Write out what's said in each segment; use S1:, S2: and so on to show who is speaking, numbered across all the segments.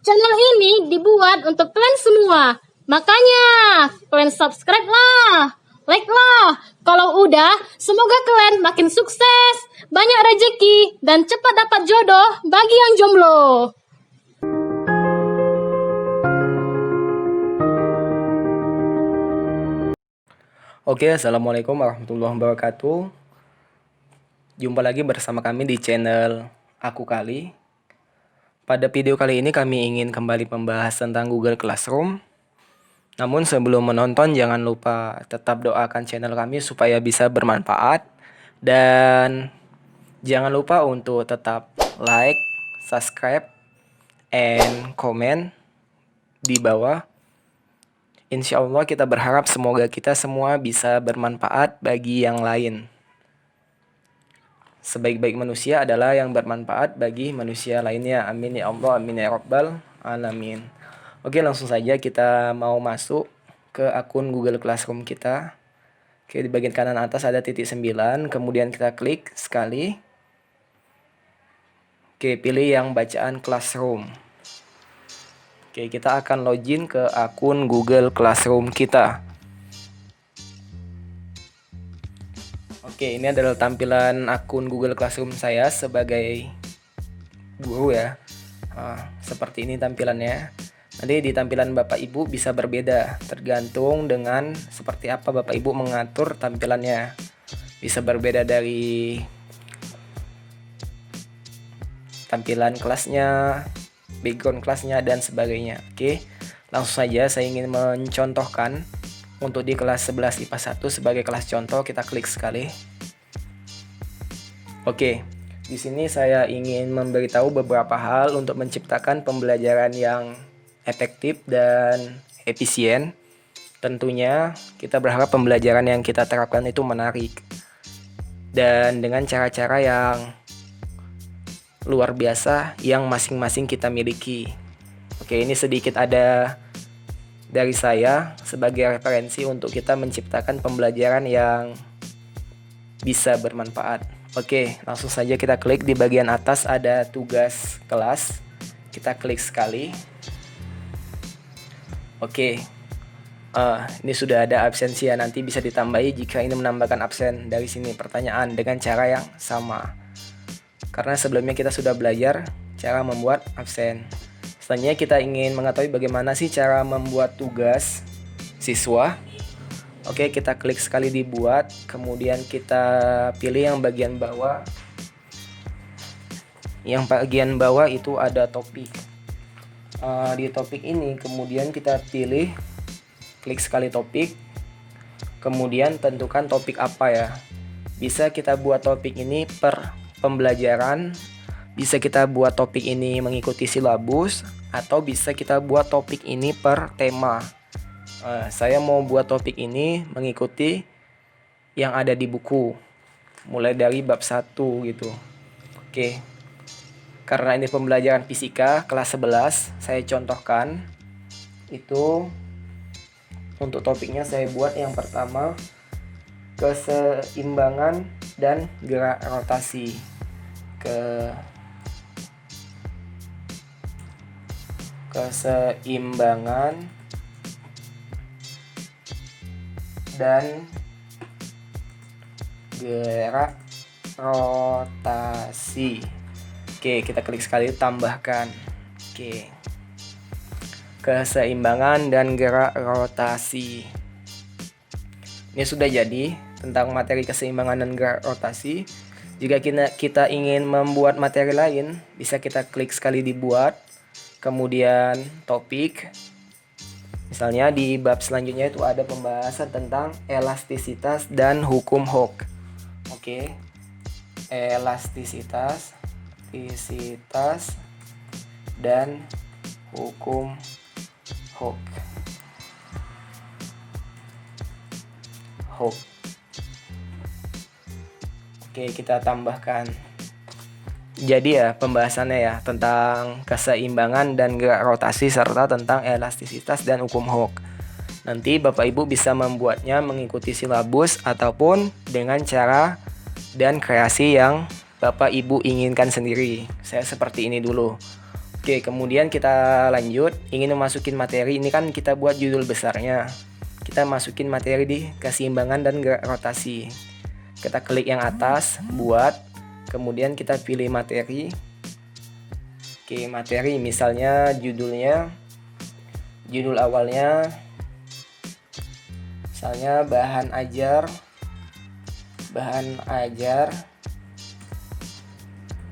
S1: Channel ini dibuat untuk kalian semua. Makanya, kalian subscribe lah, like lah. Kalau udah, semoga kalian makin sukses, banyak rezeki, dan cepat dapat jodoh bagi yang jomblo.
S2: Oke, assalamualaikum warahmatullahi wabarakatuh. Jumpa lagi bersama kami di channel Aku Kali. Pada video kali ini kami ingin kembali membahas tentang Google Classroom. Namun sebelum menonton jangan lupa tetap doakan channel kami supaya bisa bermanfaat. Dan jangan lupa untuk tetap like, subscribe, and comment di bawah. Insya Allah kita berharap semoga kita semua bisa bermanfaat bagi yang lain. Sebaik-baik manusia adalah yang bermanfaat bagi manusia lainnya. Amin ya Allah, amin ya Rabbal alamin. Oke, langsung saja kita mau masuk ke akun Google Classroom kita. Oke, di bagian kanan atas ada titik 9, kemudian kita klik sekali. Oke, pilih yang bacaan Classroom. Oke, kita akan login ke akun Google Classroom kita. Oke, ini adalah tampilan akun Google Classroom saya sebagai guru ya. Seperti ini tampilannya. Nanti di tampilan Bapak Ibu bisa berbeda tergantung dengan seperti apa Bapak Ibu mengatur tampilannya. Bisa berbeda dari tampilan kelasnya, background kelasnya, dan sebagainya. Oke, langsung saja saya ingin mencontohkan untuk di kelas 11 IPA 1 sebagai kelas contoh. Kita klik sekali. Oke, di sini saya ingin memberitahu beberapa hal untuk menciptakan pembelajaran yang efektif dan efisien. Tentunya kita berharap pembelajaran yang kita terapkan itu menarik dan dengan cara-cara yang luar biasa yang masing-masing kita miliki. Oke, ini sedikit ada dari saya sebagai referensi untuk kita menciptakan pembelajaran yang bisa bermanfaat. Oke, langsung saja kita klik di bagian atas ada tugas kelas. Kita klik sekali. Oke, ini sudah ada absensi ya, nanti bisa ditambahi jika ini menambahkan absen dari sini pertanyaan dengan cara yang sama. Karena sebelumnya kita sudah belajar cara membuat absen. Selanjutnya kita ingin mengetahui bagaimana sih cara membuat tugas siswa. Oke, kita klik sekali dibuat, kemudian kita pilih yang bagian bawah. Yang bagian bawah itu ada topik. Di topik ini kemudian kita pilih, klik sekali topik, kemudian tentukan topik apa ya. Bisa kita buat topik ini per pembelajaran, bisa kita buat topik ini mengikuti silabus, atau bisa kita buat topik ini per tema. Saya mau buat topik ini mengikuti yang ada di buku, mulai dari bab 1 gitu. Oke, karena ini pembelajaran fisika kelas 11, saya contohkan itu untuk topiknya. Saya buat yang pertama keseimbangan dan gerak rotasi. Keseimbangan dan gerak rotasi. Oke, kita klik sekali tambahkan. Oke, keseimbangan dan gerak rotasi. Ini sudah jadi tentang materi keseimbangan dan gerak rotasi. Jika kita ingin membuat materi lain, bisa kita klik sekali dibuat, kemudian topik. Misalnya di bab selanjutnya itu ada pembahasan tentang elastisitas dan hukum Hooke. Oke, elastisitas, dan hukum Hooke. Oke, kita tambahkan. Jadi ya pembahasannya ya tentang keseimbangan dan gerak rotasi serta tentang elastisitas dan hukum Hooke. Nanti Bapak Ibu bisa membuatnya mengikuti silabus ataupun dengan cara dan kreasi yang Bapak Ibu inginkan sendiri. Saya seperti ini dulu. Oke, kemudian kita lanjut. Ingin memasukin materi, ini kan kita buat judul besarnya. Kita masukin materi di keseimbangan dan gerak rotasi. Kita klik yang atas, buat. Kemudian kita pilih materi. Oke, materi misalnya judulnya, judul awalnya misalnya bahan ajar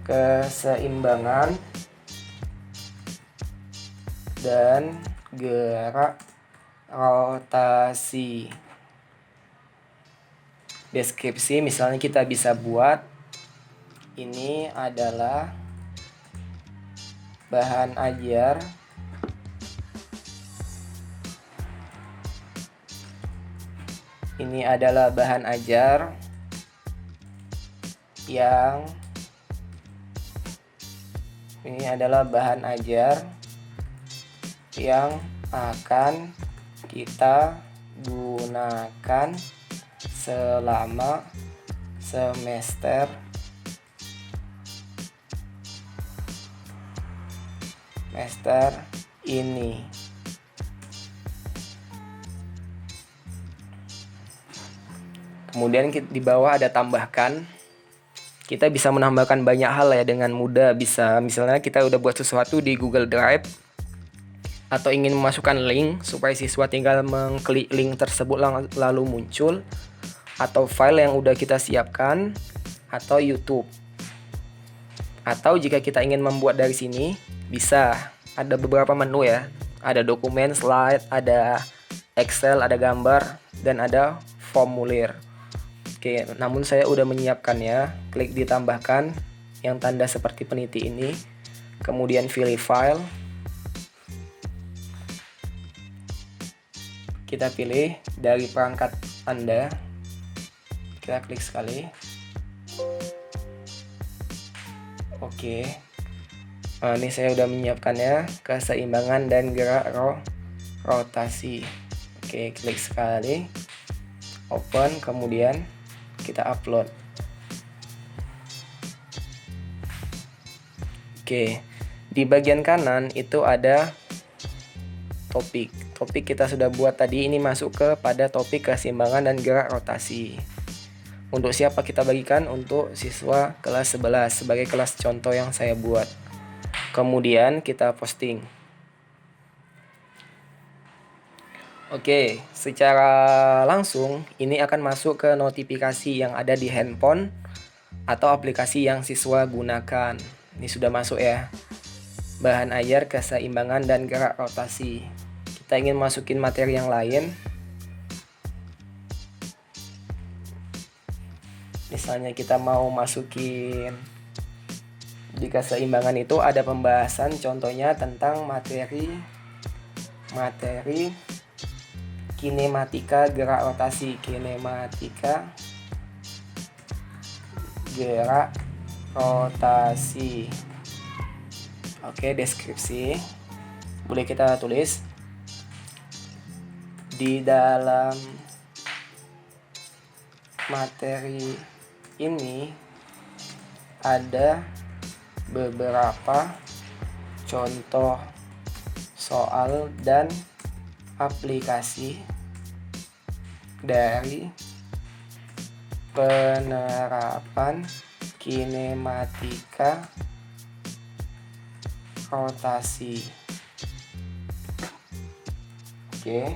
S2: keseimbangan dan gerak rotasi. Deskripsi misalnya kita bisa buat ini adalah bahan ajar yang akan kita gunakan selama semester ini. Kemudian di bawah ada tambahkan. Kita bisa menambahkan banyak hal ya dengan mudah. Bisa misalnya kita udah buat sesuatu di Google Drive atau ingin memasukkan link supaya siswa tinggal mengklik link tersebut lalu muncul, atau file yang udah kita siapkan, atau YouTube. Atau jika kita ingin membuat dari sini, bisa ada beberapa menu ya. Ada dokumen, slide, ada Excel, ada gambar, dan ada formulir. Oke, namun saya udah menyiapkannya. Klik ditambahkan yang tanda seperti peniti ini. Kemudian pilih file. Kita pilih dari perangkat Anda. Kita klik sekali. Oke. Ini saya udah menyiapkannya, keseimbangan dan gerak rotasi. Oke, klik sekali. Open, kemudian kita upload. Oke. Di bagian kanan itu ada topik kita sudah buat tadi. Ini masuk kepada topik keseimbangan dan gerak rotasi. Untuk siapa kita bagikan? Untuk siswa kelas 11 sebagai kelas contoh yang saya buat. Kemudian kita posting. Oke, secara langsung ini akan masuk ke notifikasi yang ada di handphone atau aplikasi yang siswa gunakan. Ini sudah masuk ya. Bahan ajar keseimbangan dan gerak rotasi. Kita ingin masukin materi yang lain. Misalnya kita mau masukin di keseimbangan itu ada pembahasan contohnya tentang materi kinematika gerak rotasi. Kinematika gerak rotasi. Oke, deskripsi. Boleh kita tulis di dalam materi ini ada beberapa contoh soal dan aplikasi dari penerapan kinematika rotasi. Oke.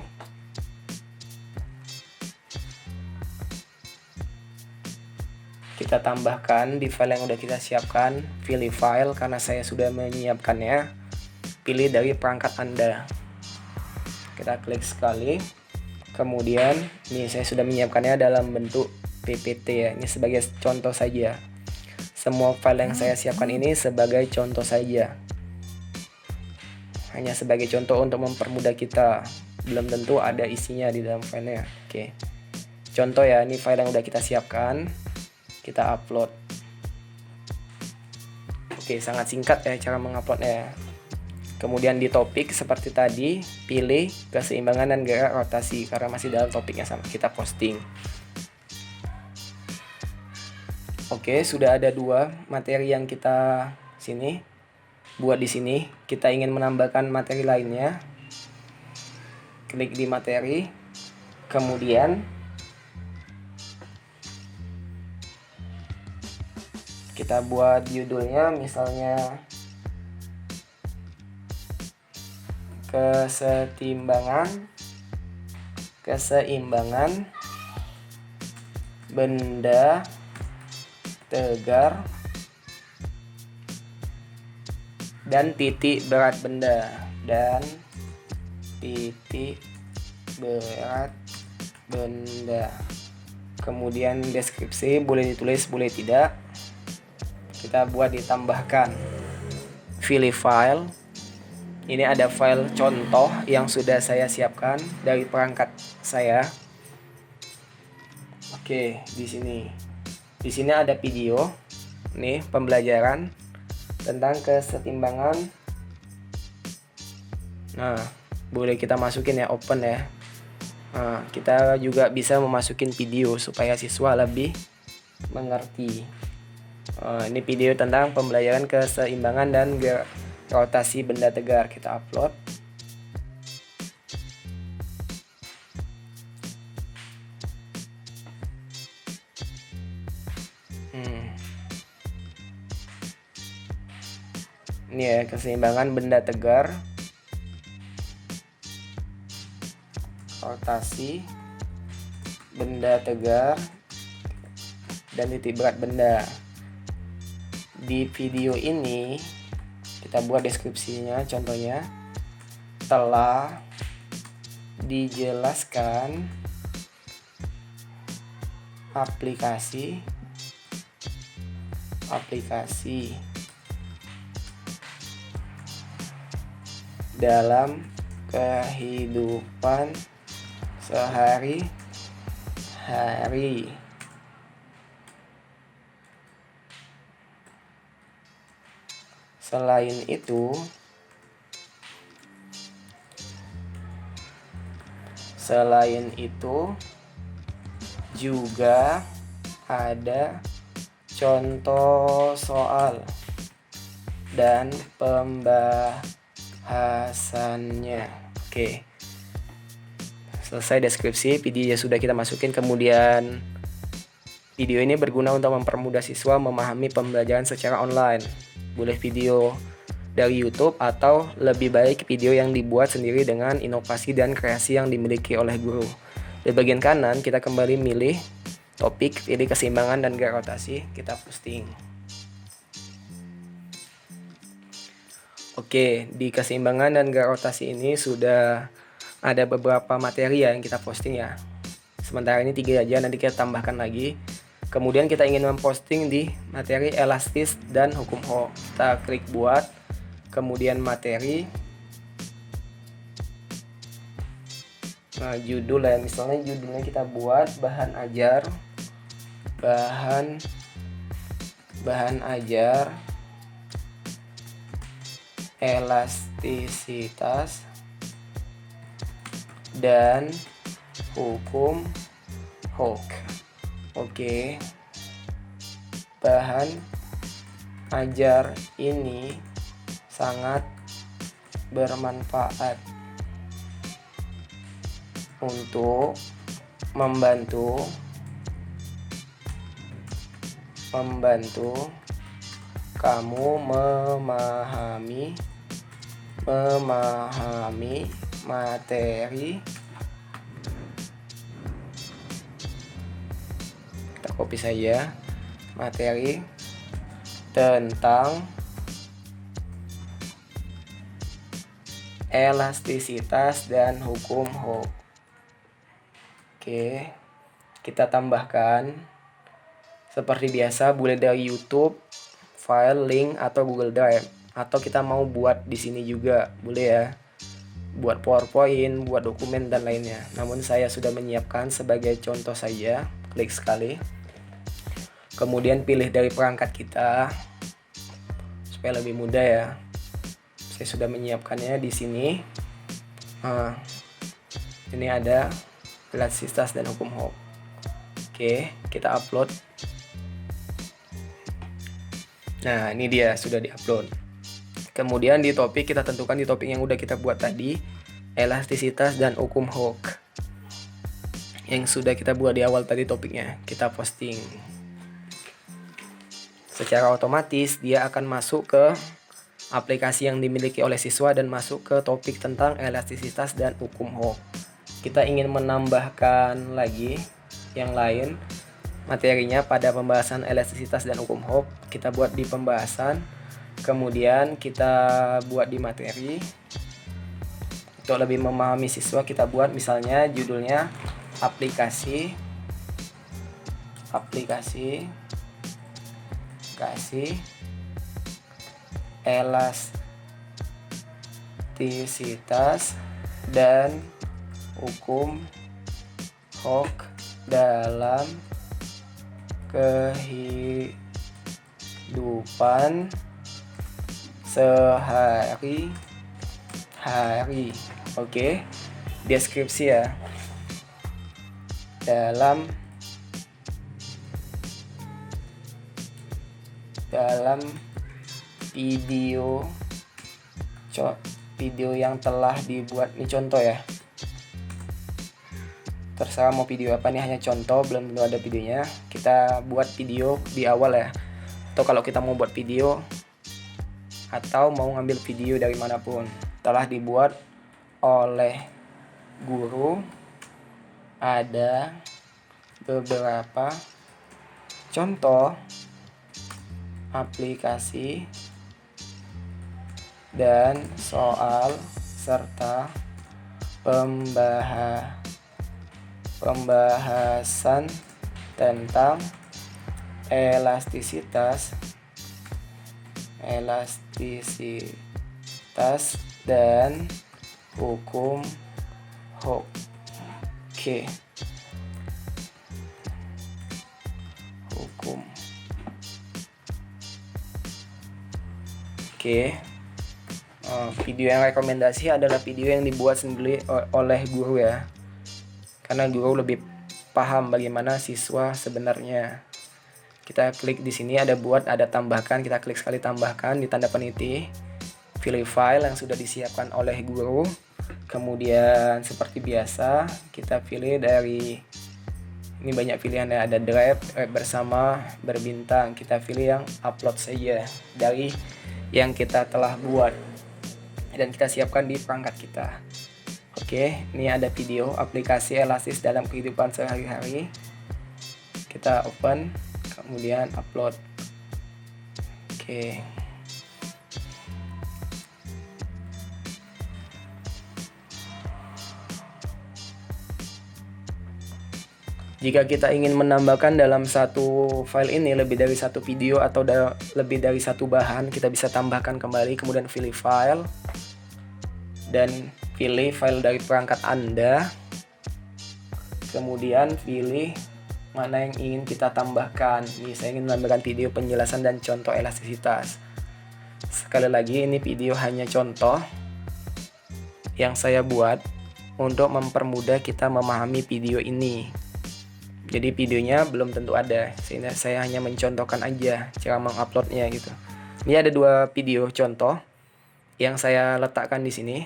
S2: Kita tambahkan di file yang udah kita siapkan. Pilih file karena saya sudah menyiapkannya. Pilih dari perangkat Anda. Kita klik sekali. Kemudian ini saya sudah menyiapkannya dalam bentuk PPT ya. Ini sebagai contoh saja. Semua file yang saya siapkan ini sebagai contoh saja. Hanya sebagai contoh untuk mempermudah kita. Belum tentu ada isinya di dalam filenya. Oke. Contoh ya, ini file yang udah kita siapkan. Kita upload. Oke, sangat singkat ya cara menguploadnya. Kemudian di topik seperti tadi, pilih keseimbangan dan gerak rotasi karena masih dalam topiknya sama. Kita posting. Oke, sudah ada 2 materi yang kita sini. buat di sini. Kita ingin menambahkan materi lainnya, klik di materi, kemudian kita buat judulnya misalnya keseimbangan benda tegar dan titik berat benda kemudian deskripsi boleh ditulis boleh tidak, kita buat ditambahkan pilih file. Ini ada file contoh yang sudah saya siapkan dari perangkat saya. Oke, di sini ada video nih, pembelajaran tentang kesetimbangan. Nah, boleh kita masukin ya, open ya. Nah, kita juga bisa memasukin video supaya siswa lebih mengerti. Ini video tentang pembelajaran keseimbangan dan rotasi benda tegar, kita upload. Ini ya, keseimbangan benda tegar, rotasi benda tegar dan titik berat benda. Di video ini kita buat deskripsinya, contohnya telah dijelaskan aplikasi dalam kehidupan sehari-hari. Selain itu juga ada contoh soal dan pembahasannya. Oke. Selesai deskripsi, video sudah kita masukin. Kemudian video ini berguna untuk mempermudah siswa memahami pembelajaran secara online. Boleh video dari YouTube atau lebih baik video yang dibuat sendiri dengan inovasi dan kreasi yang dimiliki oleh guru. Di bagian kanan kita kembali milih topik, pilih keseimbangan dan gerak rotasi, kita posting. Oke, di keseimbangan dan gerak rotasi ini sudah ada beberapa materi yang kita posting ya. Sementara ini 3 aja, nanti kita tambahkan lagi. Kemudian kita ingin memposting di materi elastis dan hukum Hooke. Kita klik buat, kemudian materi. Nah, judul ya, misalnya judulnya kita buat bahan ajar elastisitas dan hukum Hooke. Oke, bahan ajar ini sangat bermanfaat untuk membantu kamu memahami materi. Kita copy saja materi tentang elastisitas dan hukum Hooke. Oke, kita tambahkan seperti biasa, boleh dari YouTube, file, link, atau Google Drive, atau kita mau buat di sini juga boleh ya, buat PowerPoint, buat dokumen dan lainnya. Namun saya sudah menyiapkan sebagai contoh saja. Klik sekali, kemudian pilih dari perangkat kita supaya lebih mudah ya. Saya sudah menyiapkannya di sini. Ini ada elastisitas dan hukum Hooke. Oke, kita upload. Nah, ini dia sudah diupload. Kemudian di topik kita tentukan di topik yang udah kita buat tadi, elastisitas dan hukum Hooke. Yang sudah kita buat di awal tadi topiknya, kita posting. Secara otomatis dia akan masuk ke aplikasi yang dimiliki oleh siswa dan masuk ke topik tentang elastisitas dan hukum Hooke. Kita ingin menambahkan lagi yang lain materinya pada pembahasan elastisitas dan hukum Hooke, kita buat di pembahasan, kemudian kita buat di materi. Untuk lebih memahami siswa kita buat misalnya judulnya aplikasi elastisitas dan hukum Hooke dalam kehidupan sehari-hari. Oke, deskripsi ya. Dalam video yang telah dibuat, ini contoh ya. Terserah mau video apa, nih hanya contoh, belum tentu ada videonya. Kita buat video di awal ya. Atau kalau kita mau buat video atau mau ngambil video dari manapun, telah dibuat oleh guru. Ada beberapa contoh aplikasi dan soal serta pembahasan tentang elastisitas dan hukum Hooke. Video yang rekomendasi adalah video yang dibuat sendiri oleh guru ya, karena guru lebih paham bagaimana siswa sebenarnya. Kita klik di sini, ada tambahkan, kita klik sekali tambahkan di tanda peniti, pilih file yang sudah disiapkan oleh guru. Kemudian seperti biasa kita pilih dari, ini banyak pilihan ya, ada drive bersama, berbintang. Kita pilih yang upload saja dari yang kita telah buat dan kita siapkan di perangkat kita. Oke, ini ada video aplikasi elastis dalam kehidupan sehari-hari. Kita open, kemudian upload. Oke. Jika kita ingin menambahkan dalam satu file ini lebih dari satu video atau lebih dari satu bahan, kita bisa tambahkan kembali, kemudian pilih file dan pilih file dari perangkat Anda. Kemudian pilih mana yang ingin kita tambahkan. Ini saya ingin menambahkan video penjelasan dan contoh elastisitas. Sekali lagi, ini video hanya contoh yang saya buat untuk mempermudah kita memahami video ini. Jadi videonya belum tentu ada, sehingga saya hanya mencontohkan aja cara menguploadnya gitu. Ini ada 2 video contoh yang saya letakkan di sini.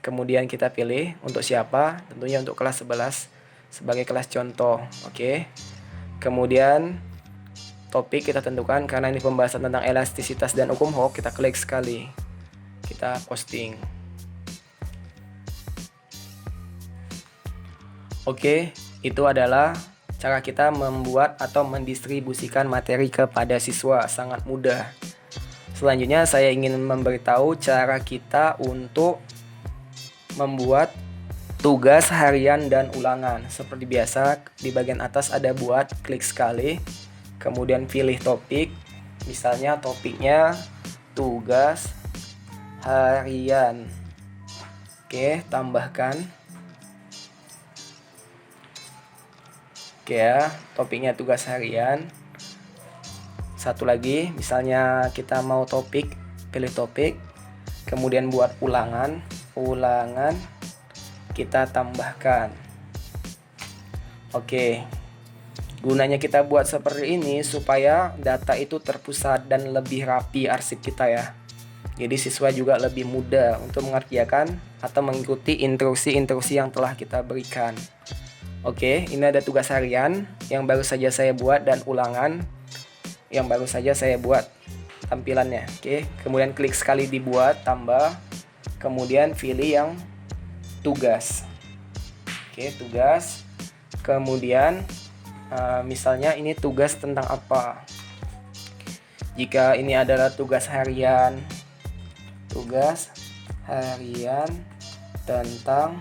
S2: Kemudian kita pilih untuk siapa, tentunya untuk kelas 11 sebagai kelas contoh. Oke. Kemudian topik kita tentukan, karena ini pembahasan tentang elastisitas dan hukum Hooke, kita klik sekali. Kita posting. Oke, itu adalah cara kita membuat atau mendistribusikan materi kepada siswa, sangat mudah. Selanjutnya saya ingin memberitahu cara kita untuk membuat tugas harian dan ulangan. Seperti biasa, di bagian atas ada buat, klik sekali, kemudian pilih topik. Misalnya topiknya tugas harian. Oke, tambahkan. Oke ya, topiknya tugas harian. Satu lagi, misalnya kita mau topik, pilih topik, kemudian buat ulangan, kita tambahkan. Oke, gunanya kita buat seperti ini supaya data itu terpusat dan lebih rapi arsip kita ya. Jadi siswa juga lebih mudah untuk mengerjakan atau mengikuti instruksi-instruksi yang telah kita berikan. Oke, ini ada tugas harian yang baru saja saya buat dan ulangan yang baru saja saya buat tampilannya. Oke, kemudian klik sekali dibuat, tambah, kemudian pilih yang tugas. Oke, tugas. Kemudian misalnya ini tugas tentang apa. Jika ini adalah tugas harian tentang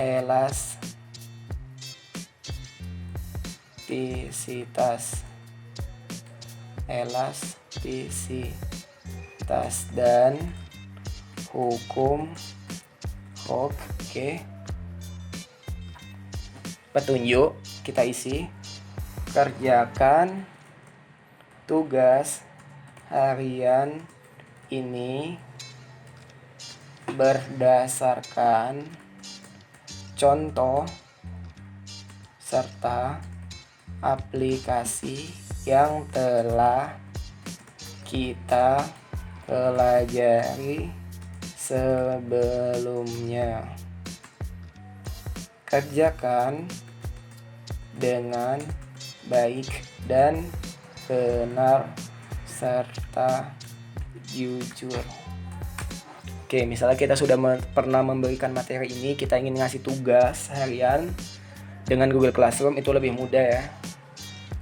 S2: elastisitas dan hukum Hooke. Oke. Petunjuk kita isi, kerjakan tugas harian ini berdasarkan contoh serta aplikasi yang telah kita pelajari sebelumnya. Kerjakan dengan baik dan benar serta jujur. Oke, misalnya kita sudah pernah memberikan materi ini, kita ingin ngasih tugas harian dengan Google Classroom, itu lebih mudah ya.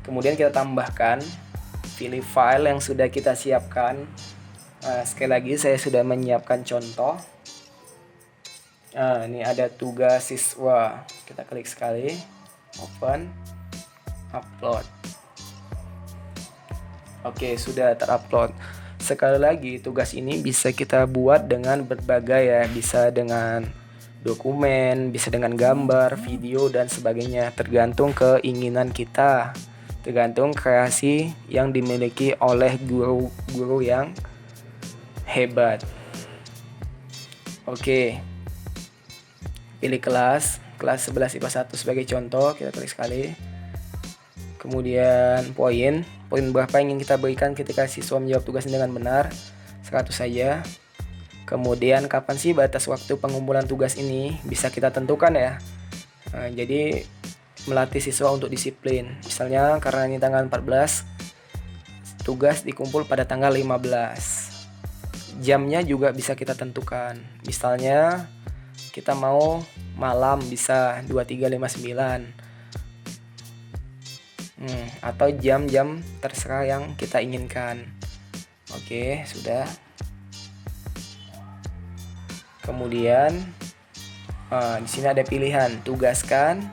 S2: Kemudian kita tambahkan, pilih file yang sudah kita siapkan. Sekali lagi saya sudah menyiapkan contoh. Ini ada tugas siswa. Kita klik sekali, open, upload. Oke, sudah terupload. Sekali lagi, tugas ini bisa kita buat dengan berbagai ya, bisa dengan dokumen, bisa dengan gambar, video, dan sebagainya, tergantung keinginan kita, tergantung kreasi yang dimiliki oleh guru-guru yang hebat. Oke, pilih kelas 11 IPA 1 sebagai contoh, kita klik sekali. Kemudian poin berapa yang ingin kita berikan ketika siswa menjawab tugasnya dengan benar, 100 saja. Kemudian kapan sih batas waktu pengumpulan tugas ini, bisa kita tentukan ya. Jadi melatih siswa untuk disiplin. Misalnya karena ini tanggal 14, tugas dikumpul pada tanggal 15. Jamnya juga bisa kita tentukan. Misalnya kita mau malam, bisa 23.59. Atau jam-jam terserah yang kita inginkan. Oke, sudah. Kemudian di sini ada pilihan tugaskan,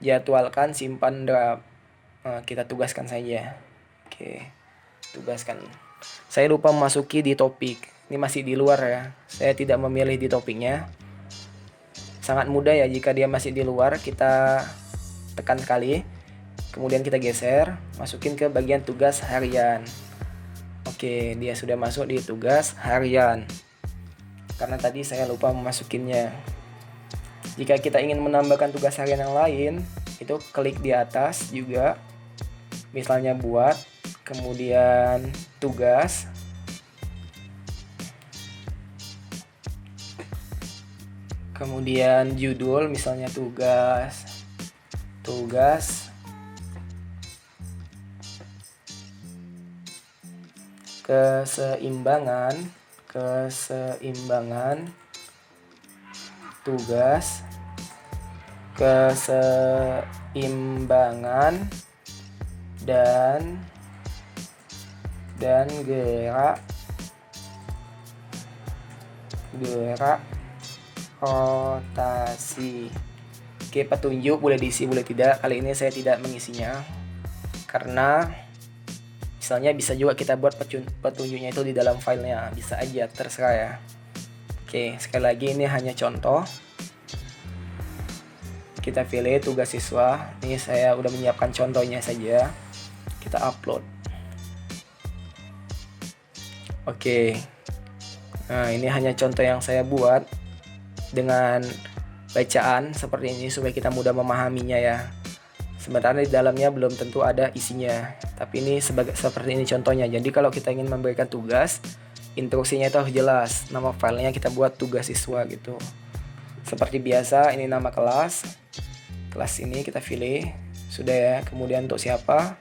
S2: jadwalkan, simpan draft. Kita tugaskan saja. Oke, tugaskan. Saya lupa memasuki di topik. Ini masih di luar ya. Saya tidak memilih di topiknya. Sangat mudah ya, jika dia masih di luar, kita tekan sekali. Kemudian kita geser, masukin ke bagian tugas harian. Oke, dia sudah masuk di tugas harian. Karena tadi saya lupa memasukinnya. Jika kita ingin menambahkan tugas harian yang lain, itu klik di atas juga. Misalnya buat, kemudian tugas. Kemudian judul, misalnya tugas keseimbangan tugas keseimbangan dan gerak rotasi. Oke, petunjuk boleh diisi boleh tidak. Kali ini saya tidak mengisinya karena misalnya bisa juga kita buat petunjuknya itu di dalam filenya, bisa aja, terserah ya. Oke, sekali lagi ini hanya contoh. Kita pilih tugas siswa. Ini saya udah menyiapkan contohnya saja. Kita upload. Oke. Nah, ini hanya contoh yang saya buat dengan bacaan seperti ini supaya kita mudah memahaminya ya. Sebenarnya di dalamnya belum tentu ada isinya, tapi ini seperti ini contohnya. Jadi kalau kita ingin memberikan tugas, instruksinya itu harus jelas. Nama filenya kita buat tugas siswa gitu. Seperti biasa, ini nama kelas. Kelas ini kita pilih. Sudah ya. Kemudian untuk siapa?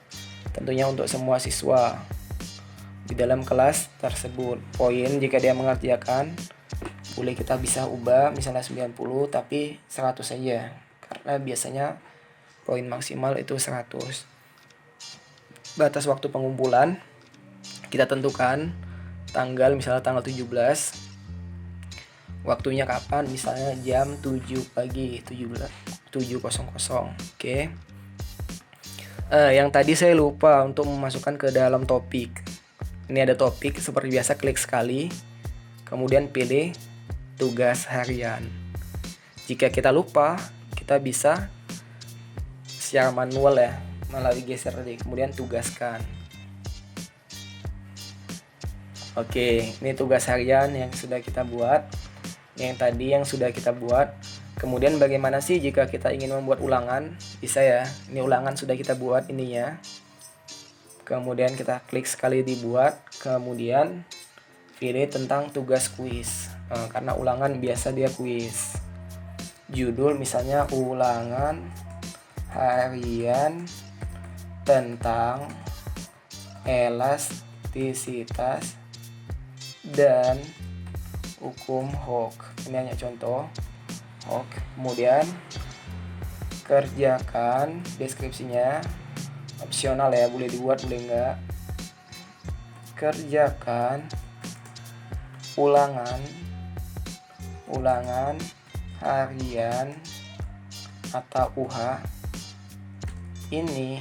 S2: Tentunya untuk semua siswa di dalam kelas tersebut. Poin jika dia mengerjakan, boleh kita bisa ubah misalnya 90 tapi 100 saja. Karena biasanya poin maksimal itu 100. Batas waktu pengumpulan kita tentukan tanggal, misalnya tanggal 17. Waktunya kapan? Misalnya jam 7 pagi, 7.00. Oke. Yang tadi saya lupa untuk memasukkan ke dalam topik. Ini ada topik, seperti biasa klik sekali. Kemudian pilih tugas harian. Jika kita lupa, kita bisa secara manual ya, melalui geser tadi, kemudian tugaskan. Oke, ini tugas harian yang sudah kita buat. Yang tadi yang sudah kita buat. Kemudian bagaimana sih jika kita ingin membuat ulangan? Bisa ya, ini ulangan sudah kita buat ininya. Kemudian kita klik sekali dibuat. Kemudian pilih tentang tugas kuis. Karena ulangan biasa dia kuis. Judul misalnya ulangan harian tentang elastisitas dan hukum Hooke. Ini hanya contoh Hooke. Kemudian kerjakan deskripsinya, opsional ya, boleh dibuat boleh enggak. Kerjakan ulangan harian atau UH ini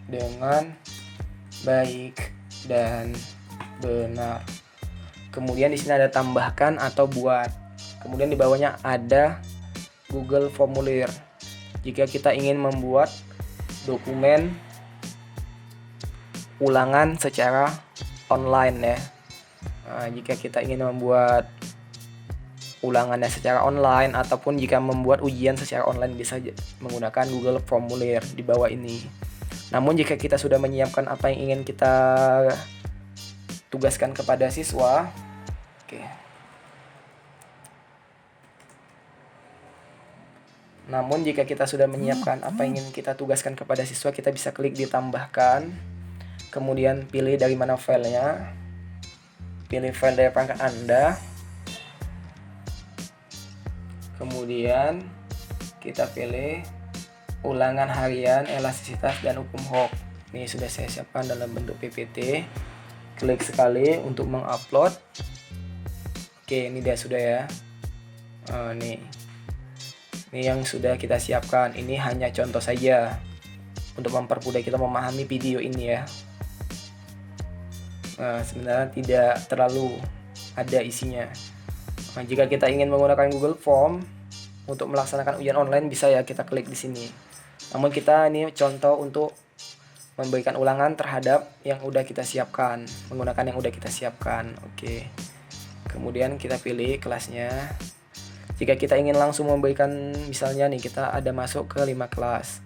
S2: dengan baik dan benar. Kemudian di sini ada tambahkan atau buat. Kemudian di bawahnya ada Google Formulir. Jika kita ingin membuat dokumen ulangan secara online ya. Jika kita ingin membuat ulangannya secara online ataupun jika membuat ujian secara online, bisa menggunakan Google Formulir di bawah ini. Namun jika kita sudah menyiapkan apa yang ingin kita tugaskan kepada siswa, oke. Namun jika kita sudah menyiapkan apa yang ingin kita tugaskan kepada siswa, kita bisa klik ditambahkan. Kemudian pilih dari mana filenya. Pilih file dari perangkat Anda. Kemudian kita pilih ulangan harian elastisitas dan hukum Hooke. Ini sudah saya siapkan dalam bentuk PPT. Klik sekali untuk mengupload. Oke, ini dia sudah ya. Nih. Ini yang sudah kita siapkan. Ini hanya contoh saja untuk mempermudah kita memahami video ini ya. Sebenarnya tidak terlalu ada isinya. Jika kita ingin menggunakan Google Form untuk melaksanakan ujian online, bisa ya kita klik di sini. Namun kita ini contoh untuk memberikan ulangan terhadap yang udah kita siapkan, menggunakan yang udah kita siapkan. Oke. Kemudian kita pilih kelasnya. Jika kita ingin langsung memberikan, misalnya nih kita ada masuk ke 5 kelas.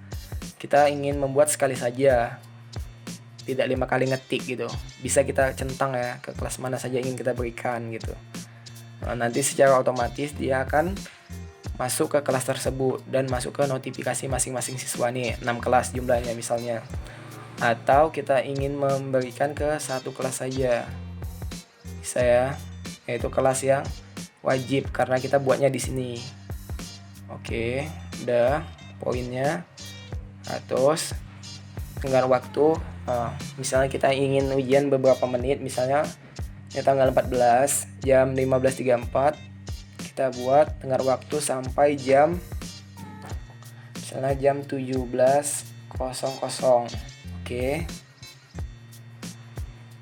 S2: Kita ingin membuat sekali saja, tidak 5 kali ngetik gitu. Bisa kita centang ya ke kelas mana saja ingin kita berikan gitu. Nanti secara otomatis dia akan masuk ke kelas tersebut dan masuk ke notifikasi masing-masing siswa nih, 6 kelas jumlahnya misalnya. Atau kita ingin memberikan ke satu kelas saja, bisa ya, yaitu kelas yang wajib karena kita buatnya di sini. Oke, udah poinnya. Terus tenggat waktu, misalnya kita ingin ujian beberapa menit, misalnya ya tanggal 14 jam 15.34, kita buat tenggat waktu sampai jam misalnya jam 17.00. Oke.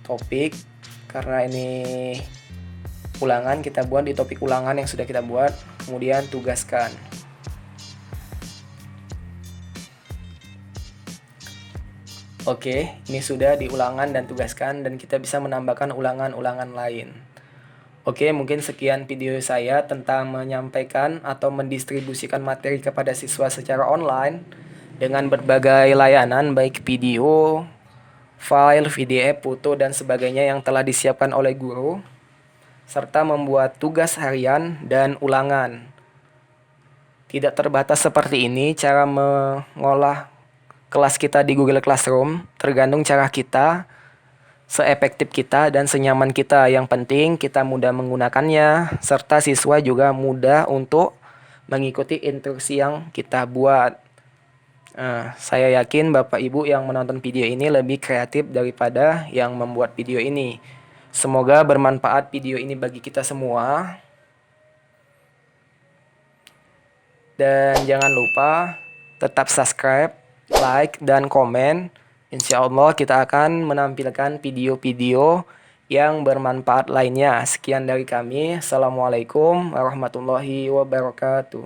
S2: Topik, karena ini ulangan, kita buat di topik ulangan yang sudah kita buat. Kemudian tugaskan. Oke, ini sudah di ulangan dan tugaskan, dan kita bisa menambahkan ulangan-ulangan lain. Oke, mungkin sekian video saya tentang menyampaikan atau mendistribusikan materi kepada siswa secara online dengan berbagai layanan, baik video, file, PDF, foto, dan sebagainya yang telah disiapkan oleh guru. serta membuat tugas harian dan ulangan. Tidak terbatas seperti ini cara mengolah kelas kita di Google Classroom, tergantung cara kita, seefektif kita, dan senyaman kita. Yang penting kita mudah menggunakannya, serta siswa juga mudah untuk mengikuti instruksi yang kita buat. Saya yakin Bapak Ibu yang menonton video ini lebih kreatif daripada yang membuat video ini. Semoga bermanfaat video ini bagi kita semua. Dan jangan lupa tetap subscribe, like, dan komen. Insya Allah kita akan menampilkan video-video yang bermanfaat lainnya. Sekian dari kami. Assalamualaikum warahmatullahi wabarakatuh.